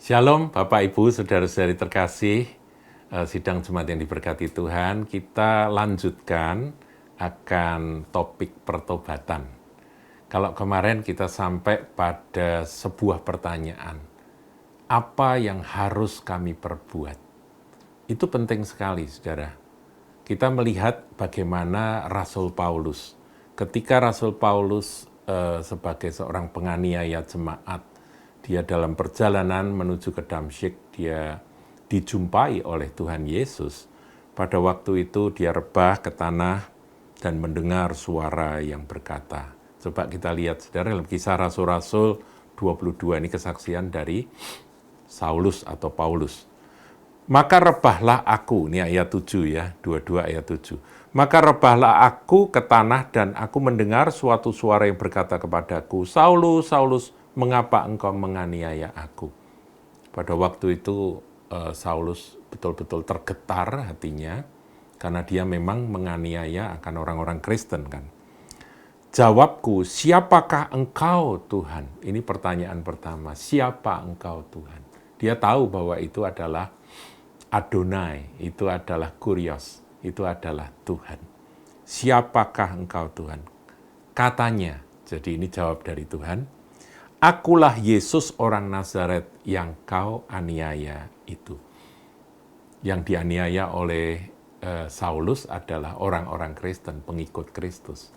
Shalom Bapak Ibu, Saudara-saudari terkasih, sidang Jemaat yang diberkati Tuhan, kita lanjutkan akan topik pertobatan. Kalau kemarin kita sampai pada sebuah pertanyaan, apa yang harus kami perbuat? Itu penting sekali, saudara. Kita melihat bagaimana Rasul Paulus, ketika Rasul Paulus sebagai seorang penganiaya jemaat, dia dalam perjalanan menuju ke Damsyik, dia dijumpai oleh Tuhan Yesus. Pada waktu itu dia rebah ke tanah dan mendengar suara yang berkata. Coba kita lihat, saudara, dalam Kisah Rasul-Rasul 22, ini kesaksian dari Saulus atau Paulus. Maka rebahlah aku, ini ayat 7 ya, 22 ayat 7. Maka rebahlah aku ke tanah dan aku mendengar suatu suara yang berkata kepadaku, Saulus, Saulus, mengapa engkau menganiaya aku? Pada waktu itu Saulus betul-betul tergetar hatinya, karena dia memang menganiaya akan orang-orang Kristen kan. Jawabku, siapakah engkau Tuhan? Ini pertanyaan pertama, siapa engkau Tuhan? Dia tahu bahwa itu adalah Adonai, itu adalah Kurios, itu adalah Tuhan. Siapakah engkau Tuhan? Katanya, jadi ini jawab dari Tuhan, akulah Yesus orang Nazaret yang kau aniaya itu. Yang dianiaya oleh Saulus adalah orang-orang Kristen, pengikut Kristus.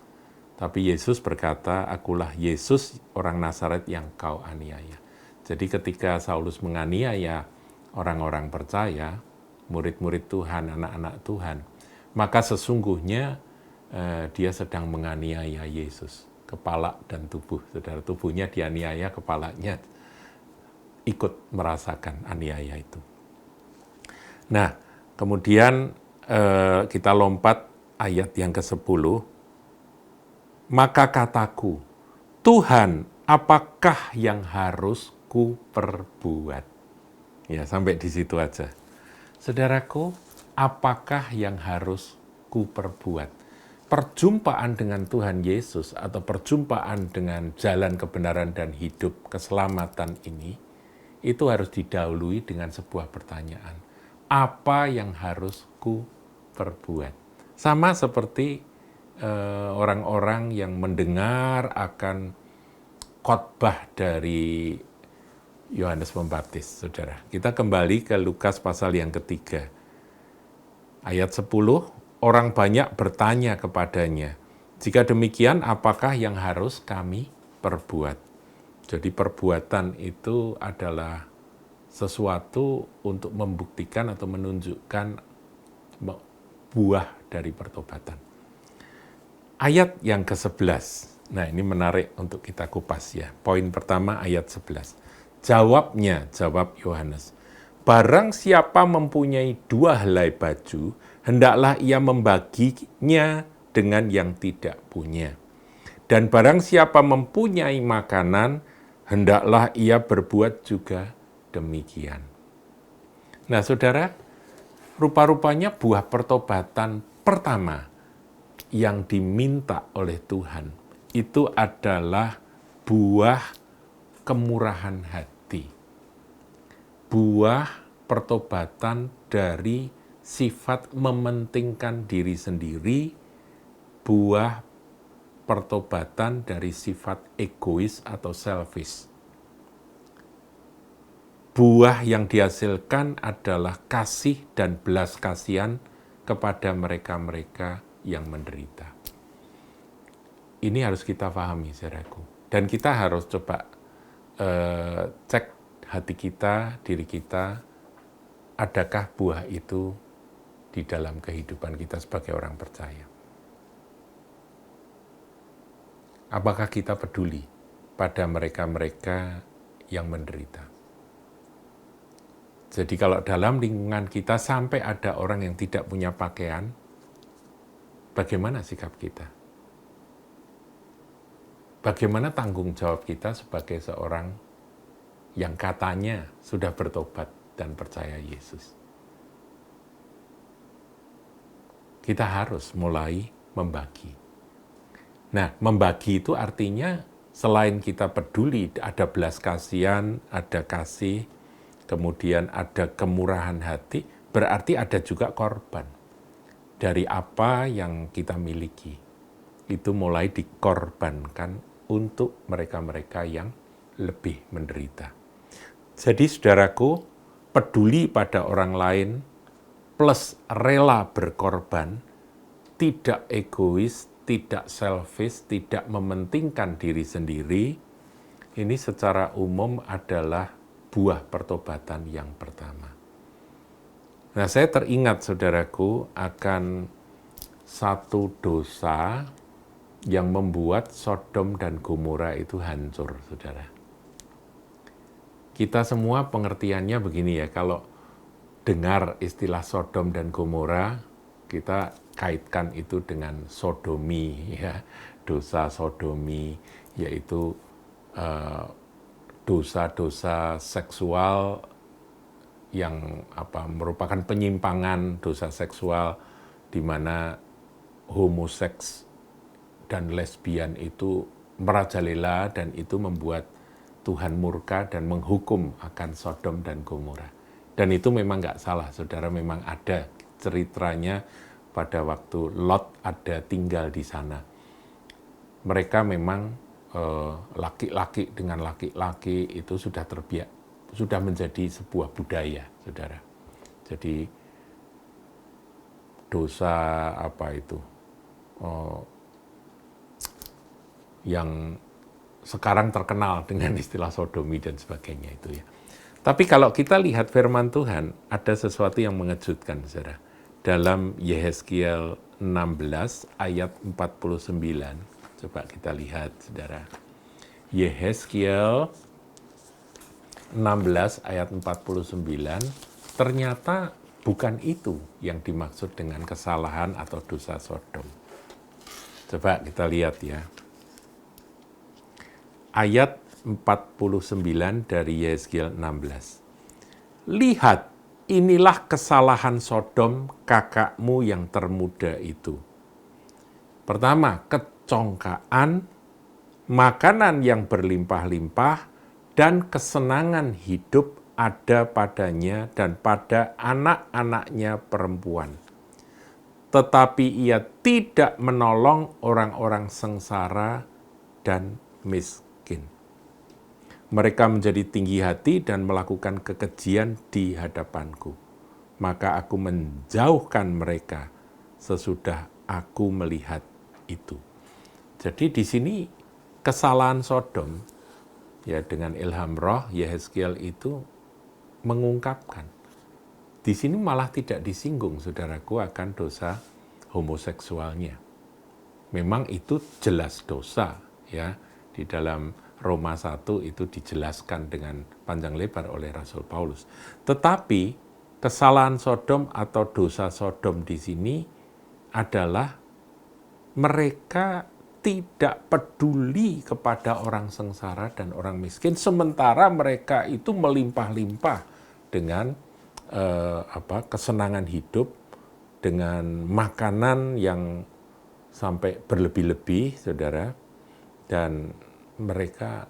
Tapi Yesus berkata, akulah Yesus orang Nazaret yang kau aniaya. Jadi ketika Saulus menganiaya orang-orang percaya, murid-murid Tuhan, anak-anak Tuhan, maka sesungguhnya dia sedang menganiaya Yesus, kepala dan tubuh. Saudara, tubuhnya dianiaya, kepalanya ikut merasakan aniaya itu. Nah, kemudian kita lompat ayat yang ke-10. Maka kataku, Tuhan, apakah yang harus ku perbuat? Ya, sampai di situ aja. Saudaraku, apakah yang harus ku perbuat? Perjumpaan dengan Tuhan Yesus atau perjumpaan dengan jalan kebenaran dan hidup keselamatan ini, itu harus didahului dengan sebuah pertanyaan. Apa yang harus ku perbuat? Sama seperti orang-orang yang mendengar akan khotbah dari Yohanes Pembaptis, saudara. Kita kembali ke Lukas pasal yang ketiga. Ayat 10, orang banyak bertanya kepadanya, jika demikian apakah yang harus kami perbuat? Jadi perbuatan itu adalah sesuatu untuk membuktikan atau menunjukkan buah dari pertobatan. Ayat yang ke-11, nah ini menarik untuk kita kupas ya. Poin pertama ayat 11. Jawab Yohanes, barang siapa mempunyai 2 helai baju, hendaklah ia membaginya dengan yang tidak punya. Dan barang siapa mempunyai makanan, hendaklah ia berbuat juga demikian. Nah saudara, rupa-rupanya buah pertobatan pertama yang diminta oleh Tuhan itu adalah buah kemurahan hati. Buah pertobatan dari sifat mementingkan diri sendiri, buah pertobatan dari sifat egois atau selfish. Buah yang dihasilkan adalah kasih dan belas kasihan kepada mereka-mereka yang menderita. Ini harus kita pahami, saudaraku. Dan kita harus coba cek hati kita, diri kita, adakah buah itu di dalam kehidupan kita sebagai orang percaya? Apakah kita peduli pada mereka-mereka yang menderita? Jadi kalau dalam lingkungan kita sampai ada orang yang tidak punya pakaian, bagaimana sikap kita? Bagaimana tanggung jawab kita sebagai seorang yang katanya sudah bertobat dan percaya Yesus? Kita harus mulai membagi. Nah, membagi itu artinya selain kita peduli, ada belas kasihan, ada kasih, kemudian ada kemurahan hati, berarti ada juga korban. Dari apa yang kita miliki, itu mulai dikorbankan untuk mereka-mereka yang lebih menderita. Jadi saudaraku, peduli pada orang lain plus rela berkorban, tidak egois, tidak selfish, tidak mementingkan diri sendiri, ini secara umum adalah buah pertobatan yang pertama. Nah, saya teringat saudaraku akan satu dosa yang membuat Sodom dan Gomora itu hancur, saudara. Kita semua pengertiannya begini ya, kalau dengar istilah Sodom dan Gomora, kita kaitkan itu dengan sodomi, ya, dosa sodomi, yaitu dosa-dosa seksual yang merupakan penyimpangan dosa seksual di mana homoseks dan lesbian itu merajalela dan itu membuat Tuhan murka dan menghukum akan Sodom dan Gomora. Dan itu memang nggak salah, saudara, memang ada ceritanya pada waktu Lot ada tinggal di sana. Mereka memang laki-laki dengan laki-laki itu sudah menjadi sebuah budaya, saudara. Jadi dosa yang sekarang terkenal dengan istilah sodomi dan sebagainya itu ya. Tapi kalau kita lihat firman Tuhan, ada sesuatu yang mengejutkan, saudara. Dalam Yehezkiel 16 ayat 49, coba kita lihat, saudara. Yehezkiel 16 ayat 49, ternyata bukan itu yang dimaksud dengan kesalahan atau dosa Sodom. Coba kita lihat ya. Ayat 49 dari Yehezkiel 16. Lihat, inilah kesalahan Sodom, kakakmu yang termuda itu. Pertama, kecongkaan, makanan yang berlimpah-limpah, dan kesenangan hidup ada padanya dan pada anak-anaknya perempuan. Tetapi ia tidak menolong orang-orang sengsara dan miskin. Mereka menjadi tinggi hati dan melakukan kekejian di hadapanku. Maka aku menjauhkan mereka sesudah aku melihat itu. Jadi di sini kesalahan Sodom, ya, dengan ilham roh Yehezkiel itu mengungkapkan. Di sini malah tidak disinggung, saudaraku, akan dosa homoseksualnya. Memang itu jelas dosa, ya. Di dalam Roma 1 itu dijelaskan dengan panjang lebar oleh Rasul Paulus. Tetapi kesalahan Sodom atau dosa Sodom di sini adalah mereka tidak peduli kepada orang sengsara dan orang miskin, sementara mereka itu melimpah-limpah dengan kesenangan hidup, dengan makanan yang sampai berlebih-lebih, saudara, dan mereka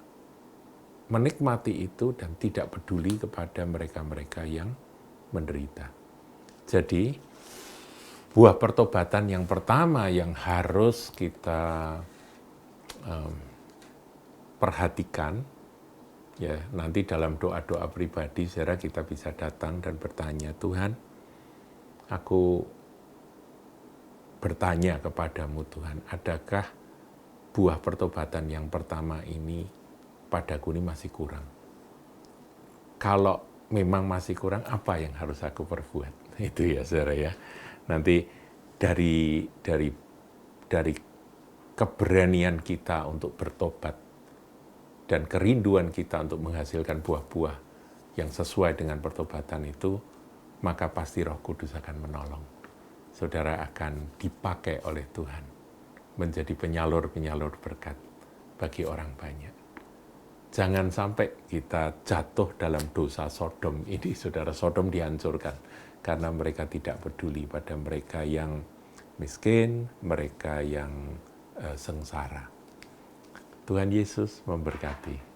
menikmati itu dan tidak peduli kepada mereka-mereka yang menderita. Jadi buah pertobatan yang pertama yang harus kita perhatikan, ya, nanti dalam doa-doa pribadi, saudara, kita bisa datang dan bertanya, Tuhan, aku bertanya kepadamu, Tuhan, adakah buah pertobatan yang pertama ini padaku ini masih kurang? Kalau memang masih kurang, apa yang harus aku perbuat? Itu ya, saudara, ya. Nanti dari keberanian kita untuk bertobat dan kerinduan kita untuk menghasilkan buah-buah yang sesuai dengan pertobatan itu, maka pasti Roh Kudus akan menolong. Saudara akan dipakai oleh Tuhan menjadi penyalur-penyalur berkat bagi orang banyak. Jangan sampai kita jatuh dalam dosa Sodom ini, saudara. Sodom dihancurkan karena mereka tidak peduli pada mereka yang miskin, mereka yang sengsara. Tuhan Yesus memberkati.